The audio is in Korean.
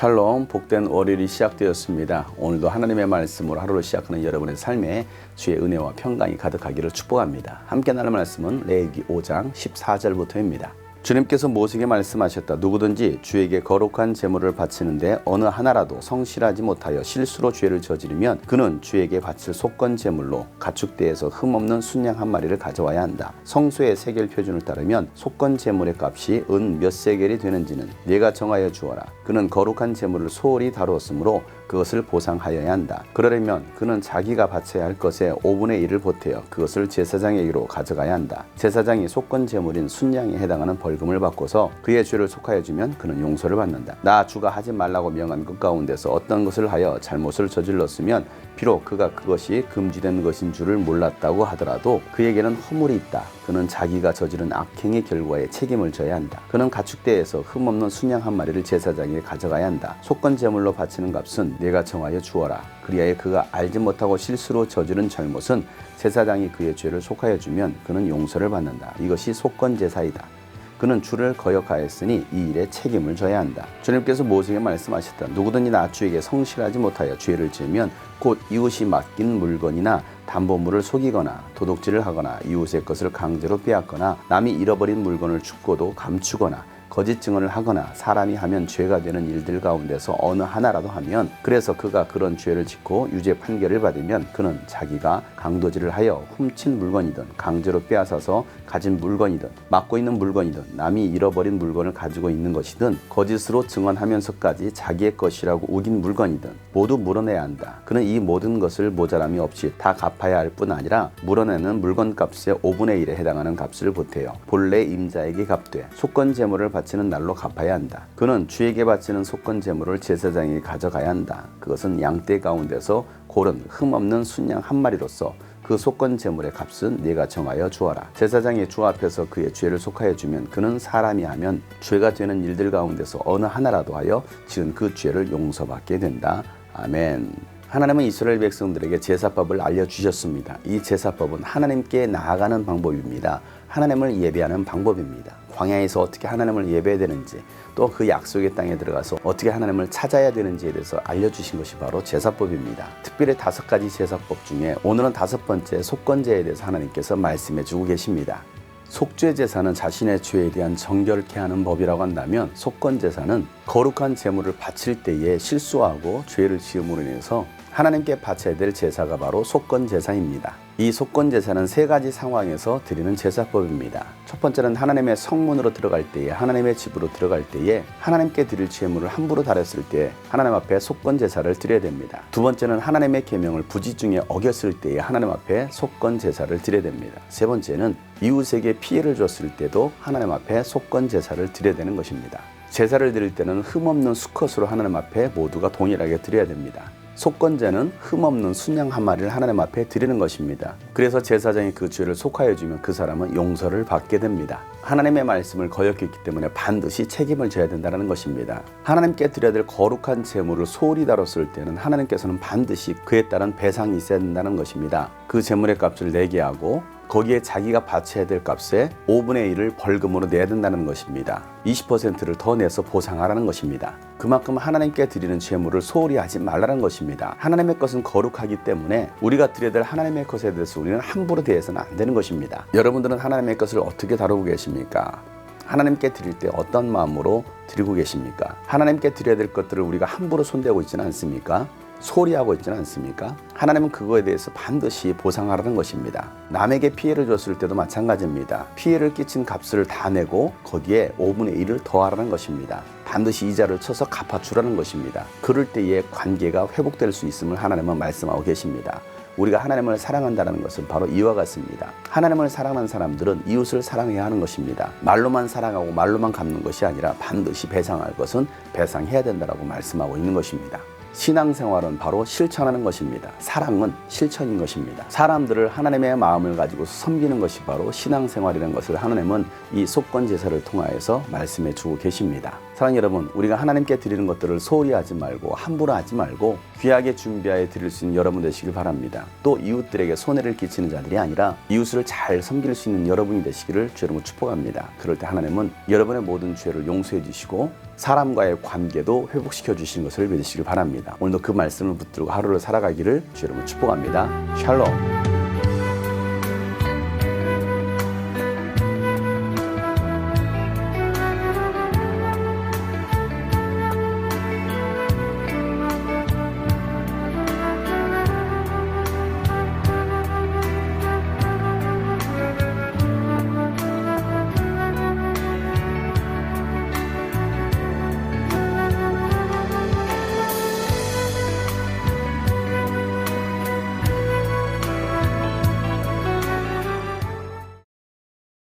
샬롬, 복된 월요일이 시작되었습니다. 오늘도 하나님의 말씀으로 하루를 시작하는 여러분의 삶에 주의 은혜와 평강이 가득하기를 축복합니다. 함께 나눌 말씀은 레위기 5장 14절부터입니다. 주님께서 모세에게 말씀하셨다. 누구든지 주에게 거룩한 제물을 바치는데 어느 하나라도 성실하지 못하여 실수로 죄를 저지르면 그는 주에게 바칠 속건 제물로 가축대에서 흠없는 순양 한 마리를 가져와야 한다. 성소의 세겔 표준을 따르면 속건 제물의 값이 은 몇 세겔이 되는지는 네가 정하여 주어라. 그는 거룩한 제물을 소홀히 다루었으므로 그것을 보상하여야 한다. 그러려면 그는 자기가 바쳐야 할 것의 5분의 1을 보태어 그것을 제사장에게로 가져가야 한다. 제사장이 속건 제물인 순양에 해당하는 벌금을 받고서 그의 죄를 속하여 주면 그는 용서를 받는다. 나 주가 하지 말라고 명한 것 가운데서 어떤 것을 하여 잘못을 저질렀으면 비록 그가 그것이 금지된 것인 줄을 몰랐다고 하더라도 그에게는 허물이 있다. 그는 자기가 저지른 악행의 결과에 책임을 져야 한다. 그는 가축대에서 흠없는 순양 한 마리를 제사장에게 가져가야 한다. 속건 제물로 바치는 값은 네가 정하여 주어라. 그리하여 그가 알지 못하고 실수로 저지른 잘못은 제사장이 그의 죄를 속하여 주면 그는 용서를 받는다. 이것이 속건 제사이다. 그는 주를 거역하였으니 이 일에 책임을 져야 한다. 주님께서 모세에게 말씀하셨다. 누구든지 나 주에게 성실하지 못하여 죄를 지으면 곧 이웃이 맡긴 물건이나 담보물을 속이거나 도둑질을 하거나 이웃의 것을 강제로 빼앗거나 남이 잃어버린 물건을 죽고도 감추거나 거짓 증언을 하거나 사람이 하면 죄가 되는 일들 가운데서 어느 하나라도 하면 그래서 그가 그런 죄를 짓고 유죄 판결을 받으면 그는 자기가 강도질을 하여 훔친 물건이든 강제로 빼앗아서 가진 물건이든 맡고 있는 물건이든 남이 잃어버린 물건을 가지고 있는 것이든 거짓으로 증언하면서까지 자기의 것이라고 우긴 물건이든 모두 물어내야 한다. 그는 이 모든 것을 모자람이 없이 다 갚아야 할 뿐 아니라 물어내는 물건값의 5분의 1에 해당하는 값을 보태어 본래 임자에게 갚되 속건 제물을 바치는 날로 갚아야 한다. 그는 주에게 바치는 속건 제물을 제사장에게 가져가야 한다. 그것은 양떼 가운데서 고른 흠없는 순양 한 마리로서 그 속건 제물의 값은 네가 정하여 주어라. 제사장이 주 앞에서 그의 죄를 속하여 주면 그는 사람이 하면 죄가 되는 일들 가운데서 어느 하나라도 하여 지은 그 죄를 용서받게 된다. 아멘. 하나님은 이스라엘 백성들에게 제사법을 알려주셨습니다. 이 제사법은 하나님께 나아가는 방법입니다. 하나님을 예배하는 방법입니다. 광야에서 어떻게 하나님을 예배해야 되는지 또 그 약속의 땅에 들어가서 어떻게 하나님을 찾아야 되는지에 대해서 알려주신 것이 바로 제사법입니다. 특별히 5가지 제사법 중에 오늘은 5번째 속건제에 대해서 하나님께서 말씀해 주고 계십니다. 속죄 제사는 자신의 죄에 대한 정결케 하는 법이라고 한다면 속건 제사는 거룩한 제물을 바칠 때에 실수하고 죄를 지음으로 인해서 하나님께 바쳐야 될 제사가 바로 속건 제사입니다. 이 속건 제사는 3가지 상황에서 드리는 제사법입니다. 첫 번째는 하나님의 성문으로 들어갈 때에 하나님의 집으로 들어갈 때에 하나님께 드릴 제물을 함부로 다렸을 때 하나님 앞에 속건 제사를 드려야 됩니다. 두 번째는 하나님의 계명을 부지중에 어겼을 때에 하나님 앞에 속건 제사를 드려야 됩니다. 세 번째는 이웃에게 피해를 줬을 때도 하나님 앞에 속건 제사를 드려야 되는 것입니다. 제사를 드릴 때는 흠없는 수컷으로 하나님 앞에 모두가 동일하게 드려야 됩니다. 속건제는 흠없는 순양 한 마리를 하나님 앞에 드리는 것입니다. 그래서 제사장이 그 죄를 속하여 주면 그 사람은 용서를 받게 됩니다. 하나님의 말씀을 거역했기 때문에 반드시 책임을 져야 된다는 것입니다. 하나님께 드려야 될 거룩한 제물을 소홀히 다뤘을 때는 하나님께서는 반드시 그에 따른 배상이 있어야 된다는 것입니다. 그 제물의 값을 내게 하고 거기에 자기가 바쳐야 될 값의 5분의 1을 벌금으로 내야 된다는 것입니다. 20%를 더 내서 보상하라는 것입니다. 그만큼 하나님께 드리는 제물을 소홀히 하지 말라는 것입니다. 하나님의 것은 거룩하기 때문에 우리가 드려야 될 하나님의 것에 대해서 우리는 함부로 대해서는 안 되는 것입니다. 여러분들은 하나님의 것을 어떻게 다루고 계십니까? 하나님께 드릴 때 어떤 마음으로 드리고 계십니까? 하나님께 드려야 될 것들을 우리가 함부로 손대고 있지는 않습니까? 소홀히 하고 있지는 않습니까? 하나님은 그거에 대해서 반드시 보상하라는 것입니다. 남에게 피해를 줬을 때도 마찬가지입니다. 피해를 끼친 값을 다 내고 거기에 5분의 1을 더하라는 것입니다. 반드시 이자를 쳐서 갚아주라는 것입니다. 그럴 때에 관계가 회복될 수 있음을 하나님은 말씀하고 계십니다. 우리가 하나님을 사랑한다는 것은 바로 이와 같습니다. 하나님을 사랑하는 사람들은 이웃을 사랑해야 하는 것입니다. 말로만 사랑하고 말로만 갚는 것이 아니라 반드시 배상할 것은 배상해야 된다고 말씀하고 있는 것입니다. 신앙생활은 바로 실천하는 것입니다. 사랑은 실천인 것입니다. 사람들을 하나님의 마음을 가지고 섬기는 것이 바로 신앙생활이라는 것을 하나님은 이 속건 제사를 통하여서 말씀해 주고 계십니다. 사랑하는 여러분, 우리가 하나님께 드리는 것들을 소홀히 하지 말고 함부로 하지 말고 귀하게 준비하여 드릴 수 있는 여러분 되시길 바랍니다. 또 이웃들에게 손해를 끼치는 자들이 아니라 이웃을 잘 섬길 수 있는 여러분이 되시기를 주 여러분 축복합니다. 그럴 때 하나님은 여러분의 모든 죄를 용서해 주시고 사람과의 관계도 회복시켜 주시는 것을 믿으시길 바랍니다. 오늘도 그 말씀을 붙들고 하루를 살아가기를 주 여러분 축복합니다. 샬롬.